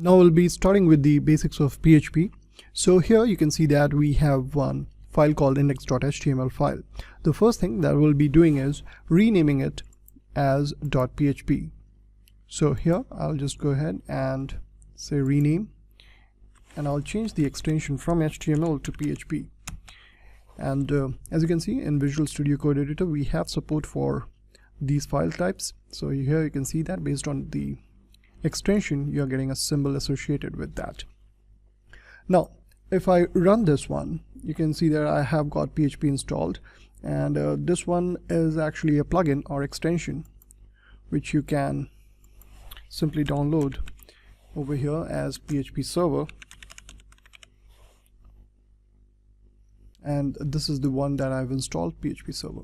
Now we'll be starting with the basics of PHP. So here you can see that we have one file called index.html file. The first thing that we'll be doing is renaming it as .php. So here I'll just go ahead and say rename, and I'll change the extension from HTML to PHP. And as you can see in Visual Studio Code Editor, we have support for these file types. So here you can see that based on the extension, you're getting a symbol associated with that. Now if I run this one, you can see that I have got PHP installed, and this one is actually a plugin or extension which you can simply download over here as PHP Server, and this is the one that I've installed, PHP Server.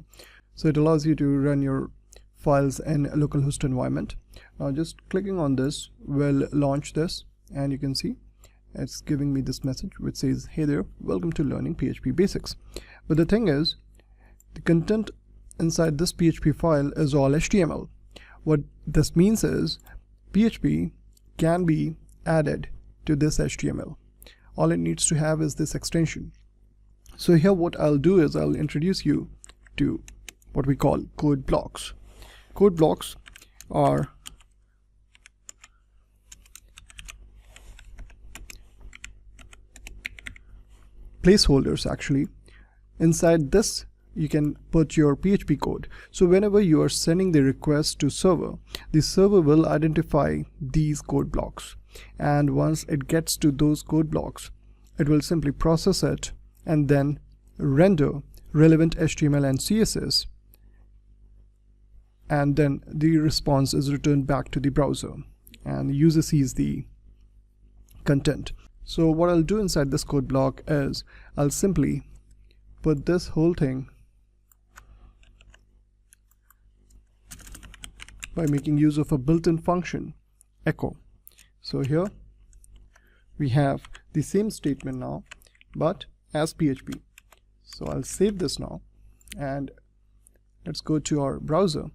So it allows you to run your files in a localhost environment. Now just clicking on this will launch this, and you can see it's giving me this message which says, hey there, welcome to learning PHP basics. But the thing is, the content inside this PHP file is all HTML. What this means is PHP can be added to this HTML. All it needs to have is this extension. So here what I'll do is I'll introduce you to what we call code blocks. Code blocks are placeholders actually. Inside this you can put your PHP code. So whenever you are sending the request to server, the server will identify these code blocks, and once it gets to those code blocks, it will simply process it and then render relevant HTML and CSS, and then the response is returned back to the browser and the user sees the content. So what I'll do inside this code block is I'll simply put this whole thing by making use of a built-in function echo. So here we have the same statement now, but as PHP. So I'll save this now, and let's go to our browser,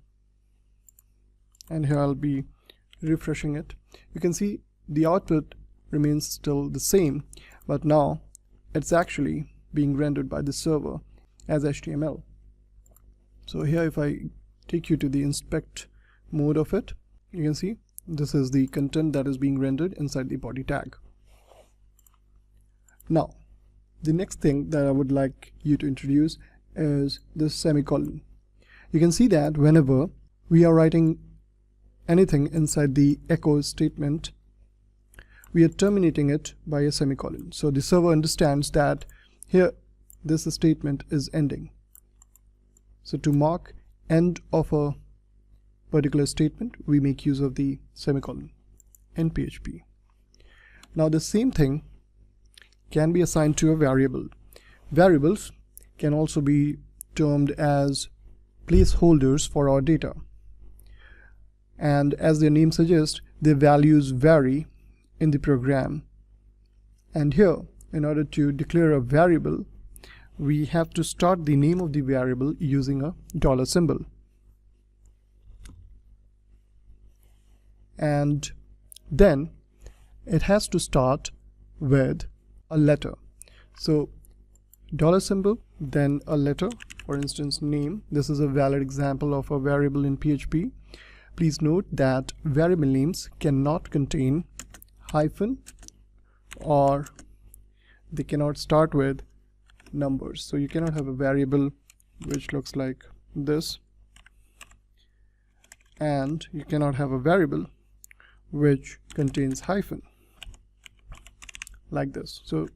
and here I'll be refreshing it. You can see the output remains still the same, but now it's actually being rendered by the server as HTML. So here if I take you to the inspect mode of it, you can see this is the content that is being rendered inside the body tag. Now the next thing that I would like you to introduce is this semicolon. You can see that whenever we are writing anything inside the echo statement, we are terminating it by a semicolon. So the server understands that here this statement is ending. So to mark end of a particular statement, we make use of the semicolon in PHP. Now the same thing can be assigned to a variable. Variables can also be termed as placeholders for our data, and as their name suggests, their values vary in the program. And here, in order to declare a variable, we have to start the name of the variable using a dollar symbol, and then it has to start with a letter. So dollar symbol, then a letter, for instance name. This is a valid example of a variable in PHP. Please note that variable names cannot contain hyphen, or they cannot start with numbers. So you cannot have a variable which looks like this, and you cannot have a variable which contains hyphen like this. So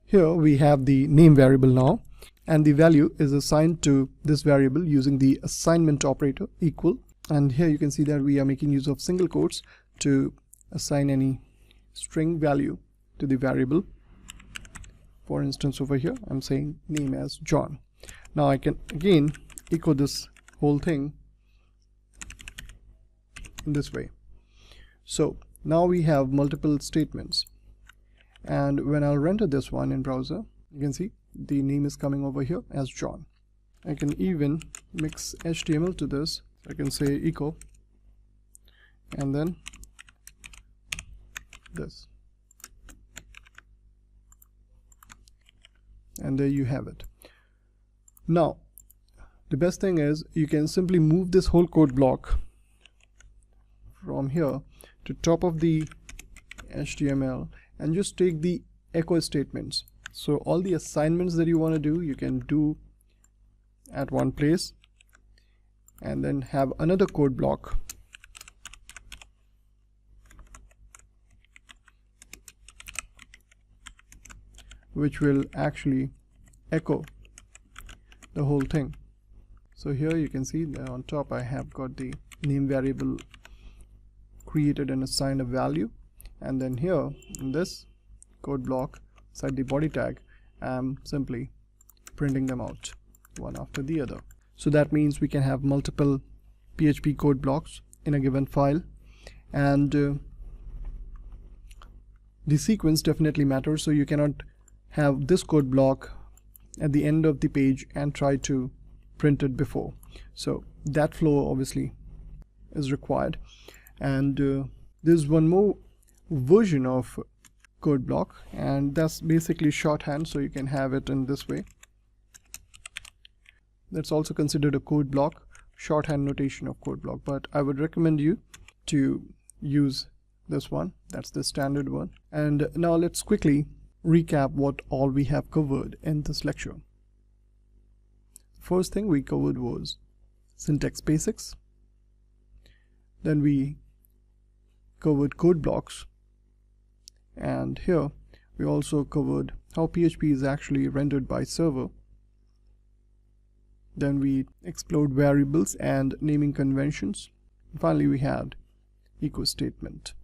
here we have the name variable now, and the value is assigned to this variable using the assignment operator equal. And here you can see that we are making use of single quotes to assign any string value to the variable. For instance, over here I'm saying name as John. Now I can again echo this whole thing in this way. So now we have multiple statements, and when I'll render this one in browser, you can see the name is coming over here as John. I can even mix HTML to this. I can say echo and then this. And there you have it. Now the best thing is you can simply move this whole code block from here to top of the HTML and just take the echo statements. So all the assignments that you want to do, you can do at one place, and then have another code block which will actually echo the whole thing. So here you can see that on top I have got the name variable created and assigned a value, and then here in this code block inside the body tag I'm simply printing them out one after the other. So that means we can have multiple PHP code blocks in a given file, and the sequence definitely matters. So you cannot have this code block at the end of the page and try to print it before. So that flow obviously is required. And there's one more version of code block, and that's basically shorthand, so you can have it in this way. That's also considered a code block, shorthand notation of code block, but I would recommend you to use this one. That's the standard one. And now let's quickly recap what all we have covered in this lecture. First thing we covered was syntax basics. Then we covered code blocks, and here we also covered how PHP is actually rendered by server. Then we explored variables and naming conventions. And finally we had echo statement.